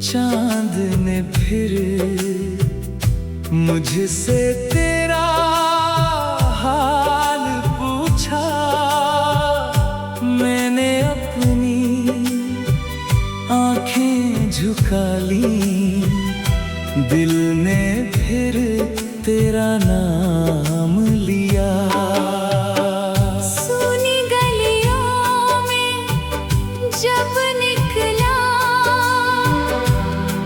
चांद ने फिर मुझसे तेरा हाल पूछा। मैंने अपनी आंखें झुका ली, दिल ने फिर तेरा नाम लिया। सूनी गलियों में जब निकला,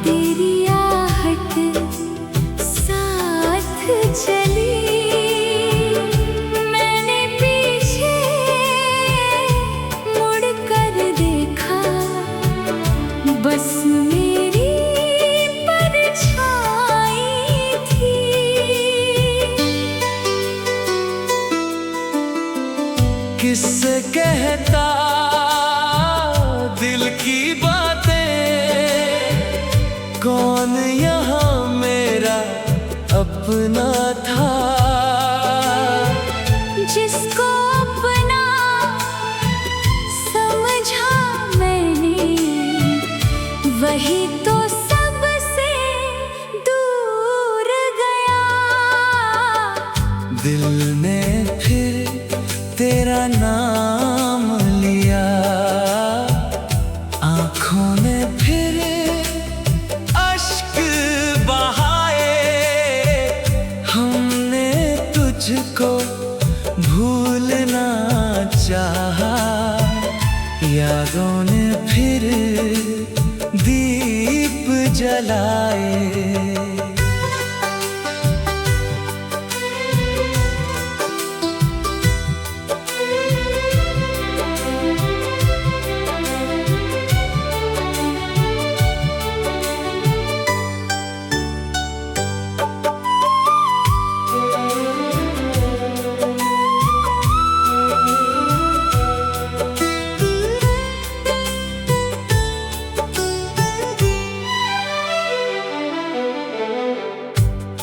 तेरी आहट साथ चली। मैंने पीछे मुड़ कर देखा, बस मेरी परछाई थी। किससे कहता दिल की बातें, कौन यहाँ मेरा अपना था। जिसको अपना समझा मैंने, वही तो सबसे दूर गया। दिल ने फिर तेरा नाम लिया, आँखों ने फिर अश्क बहाए। हमने तुझको भूलना चाहा, यादों ने फिर दीप जलाए।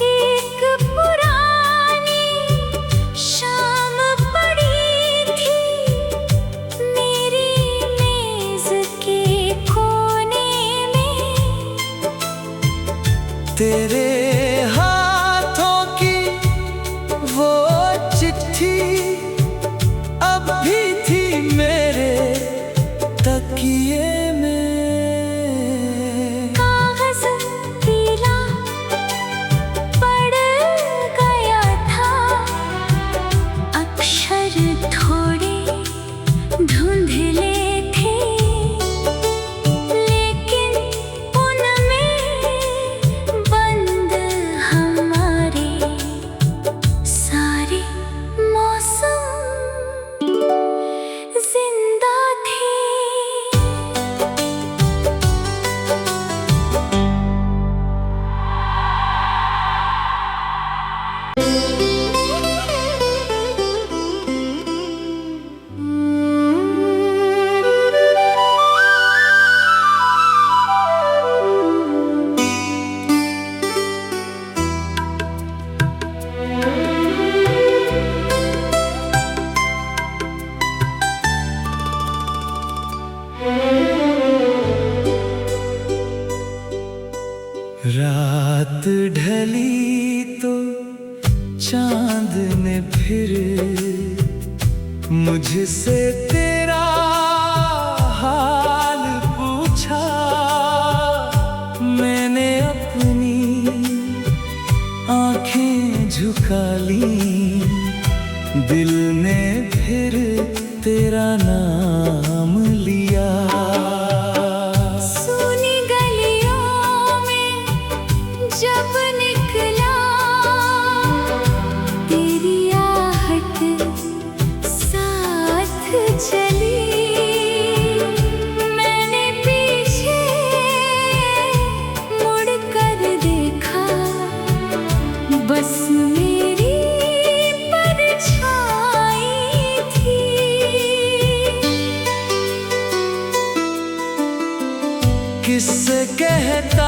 एक पुरानी शाम पड़ी थी मेरी मेज के कोने में। तेरे हाथों की वो चिट्ठी अब भी थी मेरे तकिए में। कागज पीला पड़ गया था, अक्षर थोड़े धुंधले थे, लेकिन उनमें बंद हमारे सारे मौसम जिंदा थे। रात ढली तो चांद ने फिर मुझसे तेरा हाल पूछा। मैंने अपनी आंखें झुका ली, दिल ने फिर तेरा नाम लिया। सूनी गलियों में जब निकला, तेरी आहट साथ चली। मैंने पीछे मुड़ कर देखा, बस मेरी परछाई थी। किससे कहता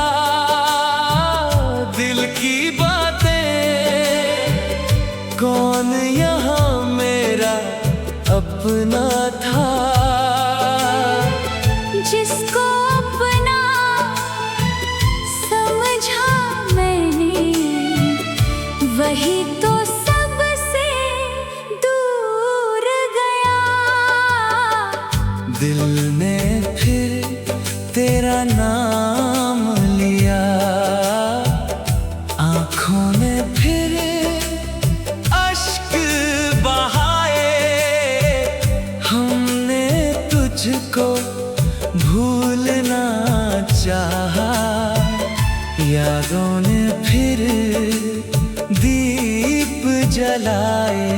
दिल की बातें, कौन यहाँ मेरा अपना था। जिसको अपना यादों ने फिर दीप जलाए।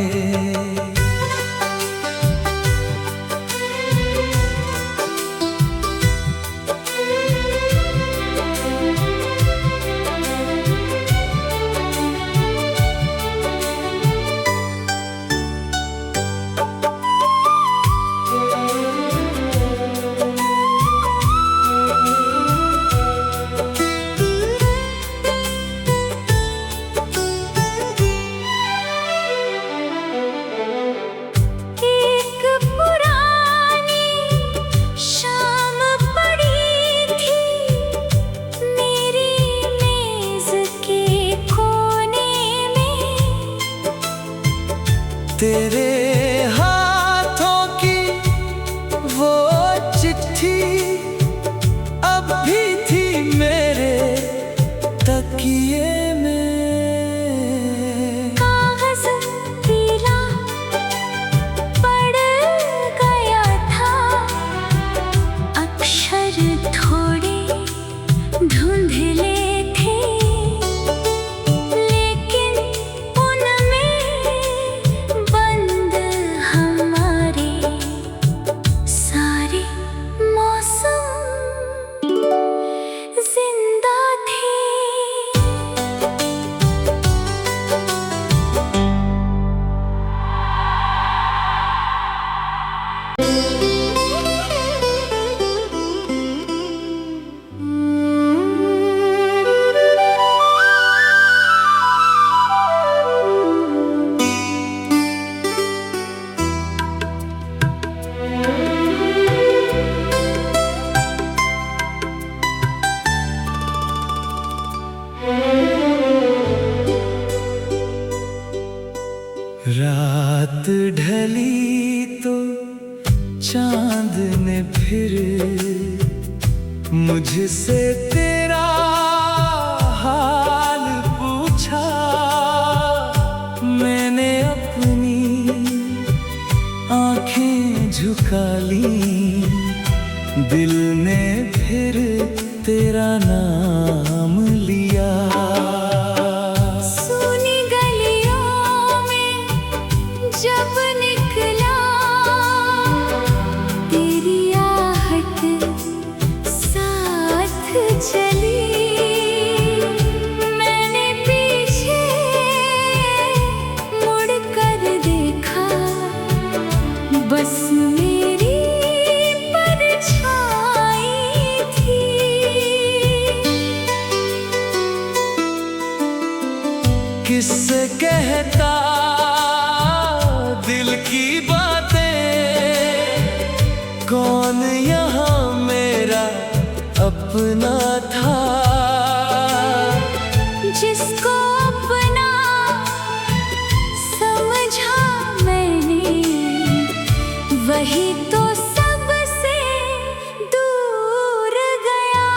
एक पुरानी शाम पड़ी थी मेरी मेज के कोने में। तेरे हाथों की वो चिट्ठी अब भी थी मेरे तकिए में। कागज पीला पड़ गया था, अक्षर थोड़े धुंधले थे, लेकिन उनमें बंद हमारे सारे मौसम जिंदा थे। रात ढली तो चांद ने फिर मुझसे तेरा हाल पूछा। मैंने अपनी आंखें झुका ली, दिल ने फिर तेरा नाम लिया। सूनी गलियों में जब निकला, तेरी आहट साथ चली। मैंने पीछे मुड़ कर देखा, बस मेरी परछाई थी। किससे कहता दिल की बातें, कौन यहाँ मेरा अपना था। जिसको अपना समझा मैंने, वही तो सबसे दूर गया।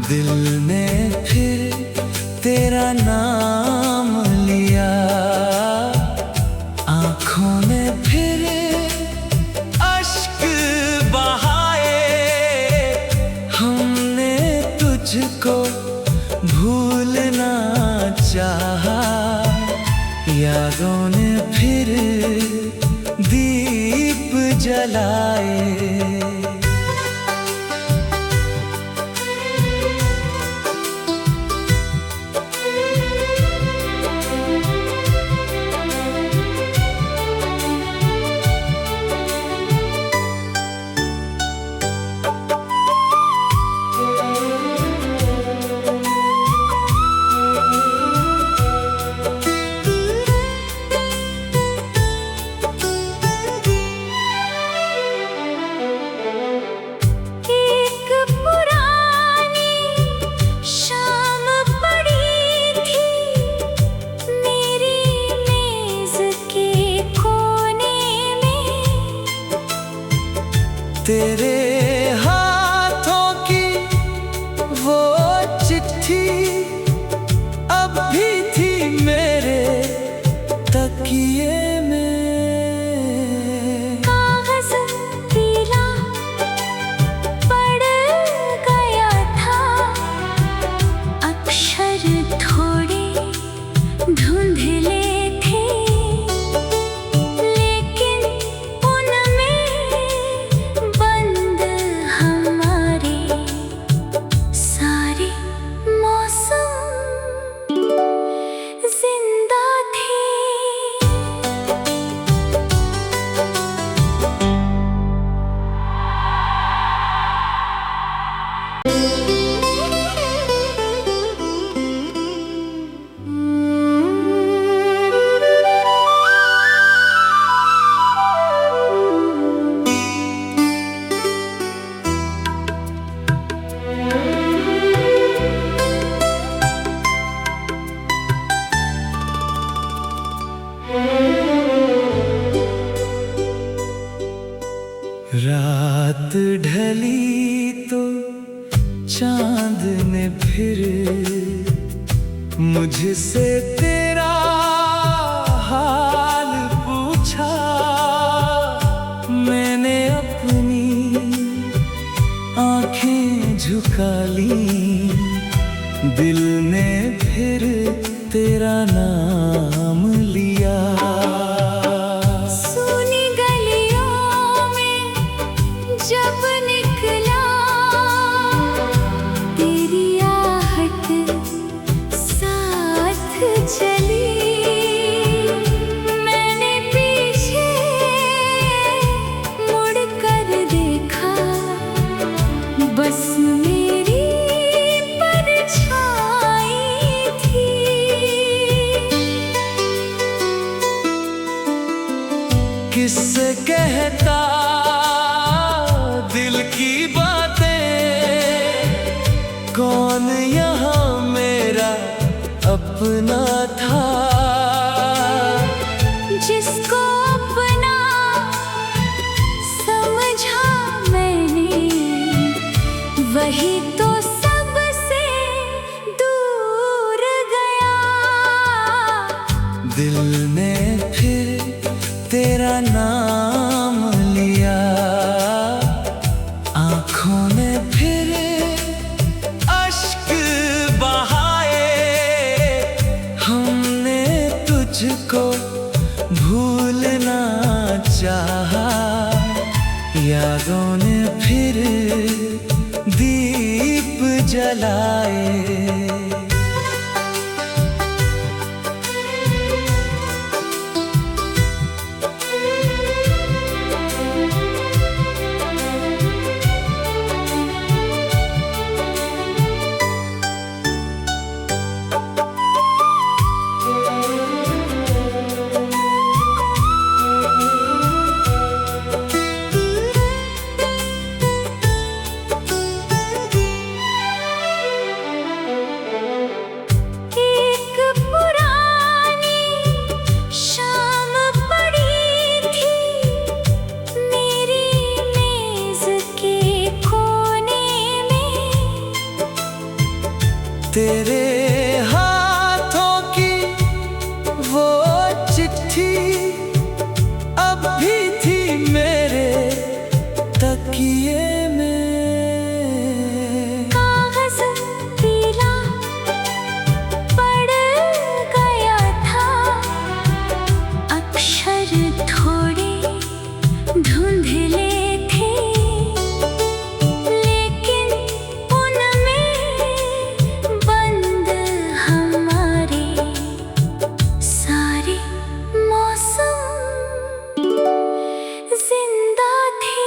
दिल ने फिर तेरा नाम लिया, आँखों ने फिर अश्क बहाए। हमने तुझको भूलना चाहा, यादों ने फिर दीप जलाए। चांद ने फिर मुझसे तेरा हाल पूछा। मैंने अपनी आंखें झुका ली, दिल ने फिर तेरा नाम लिया। सुनी गलियों में जब निकला, तेरी आहट साथ चली। मैंने पीछे मुड़ कर देखा, बस मेरी परछाई थी। किससे कहता दिल की बातें, कौन यहाँ मेरा अपना था। जिसको अपना समझा मैंने, वही तो सबसे दूर गया। दिल ने फिर तेरा नाम लिया, आँखों ने फिर अश्क बहाए। हमने तुझको भूलना चाहा, यादों ने फिर दीप जलाए। एक पुरानी शाम पड़ी थी मेरी मेज के कोने में। तेरे हाथों की वो चिट्ठी अब भी थी मेरे तकिए में। कागज पीला पड़ गया था, अक्षर थोड़े धुंधले थे, लेकिन उनमें बंद हमारे सारे मौसम जिंदा थे।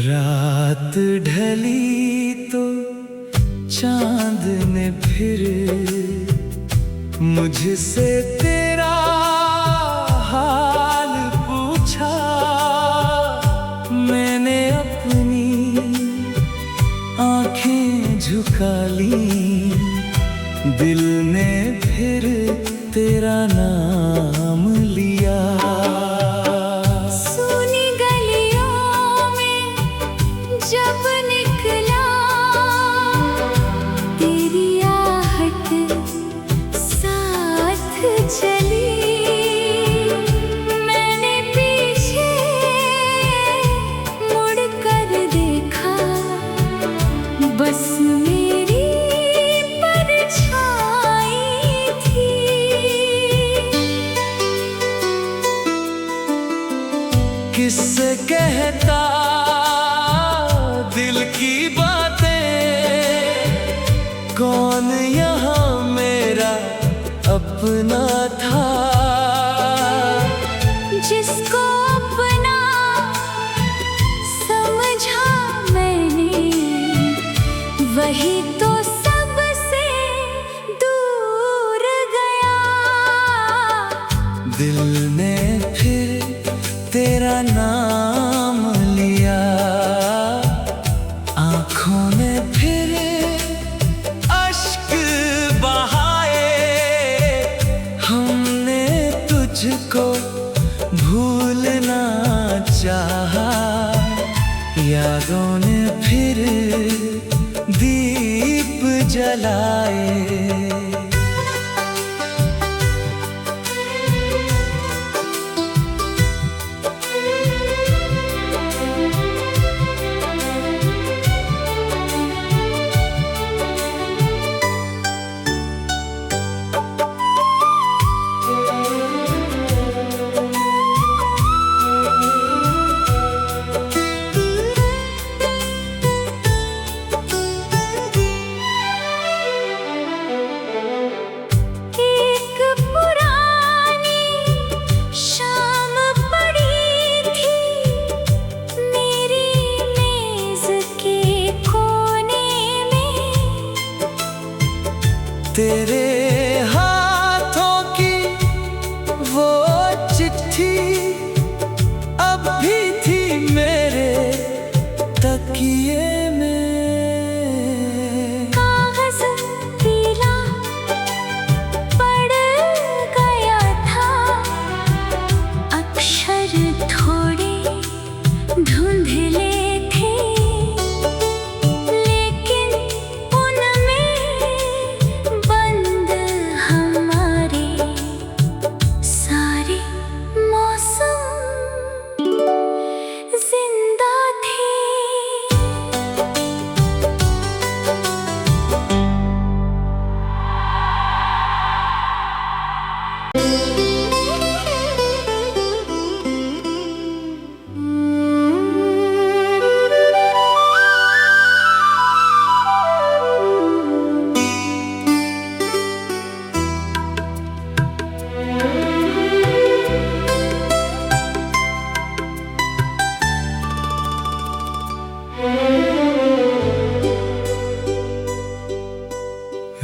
रात ढली तो चांद ने फिर मुझसे तेरा हाल पूछा। मैंने अपनी आंखें झुका ली, दिल ने फिर तेरा नाम लिया। सुनी गलियों में जब निकला, तेरी आहट साथ चली। मैंने पीछे मुड़ कर देखा, बस मेरी वही तो सबसे दूर गया। दिल ने फिर तेरा नाम लिया, आँखों ने फिर अश्क बहाए। हमने तुझको भूलना चाहा, यादों ने फिर दीप जलाए। एक पुरानी शाम पड़ी थी मेरी मेज के कोने में। तेरे हाथों की वो चिट्ठी अब भी थी मेरे तकिए में। कागज पीला पड़ गया था, अक्षर थोड़े धुंधले थे, लेकिन उनमें बंद हमारे सारे मौसम जिंदा थे।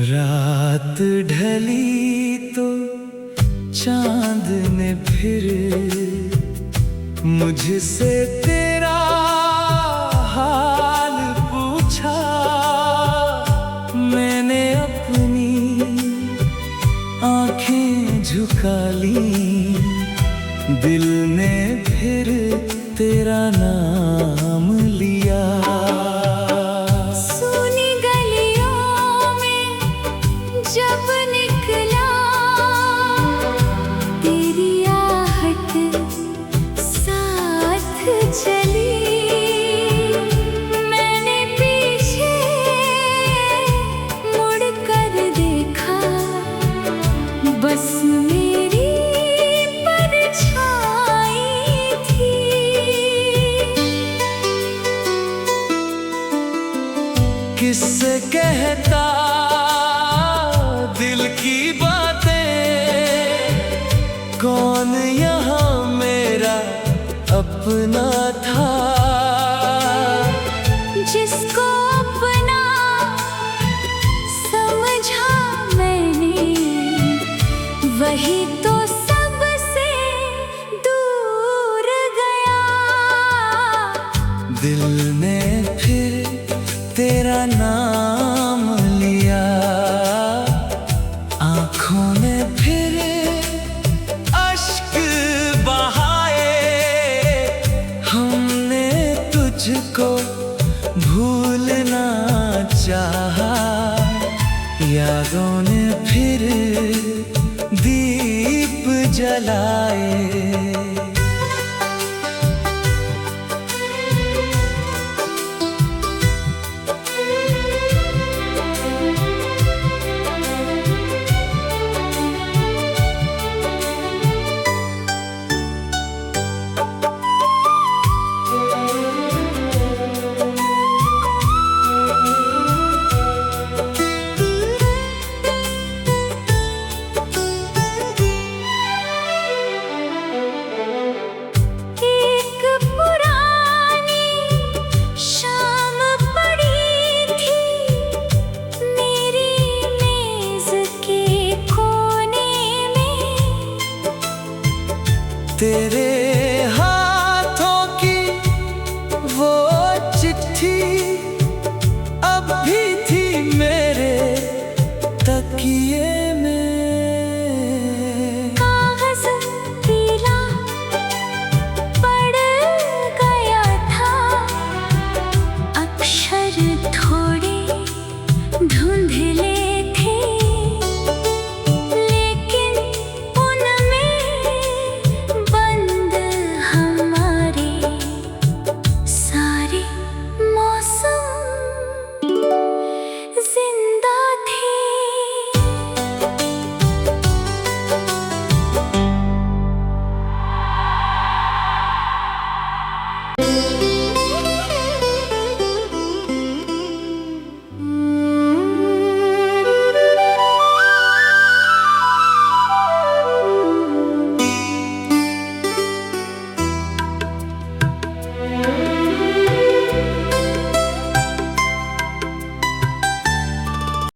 रात ढली तो चांद ने फिर मुझसे तेरा हाल पूछा। मैंने अपनी आंखें झुका ली, दिल ने फिर तेरा नाम लिया। सुनी गलियों में जब निकला, तेरी आहट साथ चली। मैंने पीछे मुड़ कर देखा, बस मेरी परछाई थी। किससे कहता दिल की बातें, कौन यहाँ मेरा अपना था। जिसको अपना समझा मैंने, वही तो सबसे दूर गया। दिल ने फिर तेरा नाम लिया, आँखों ने फिर अश्क बहाए। हमने तुझको भूलना चाहा, यादों ने फिर दीप जलाए।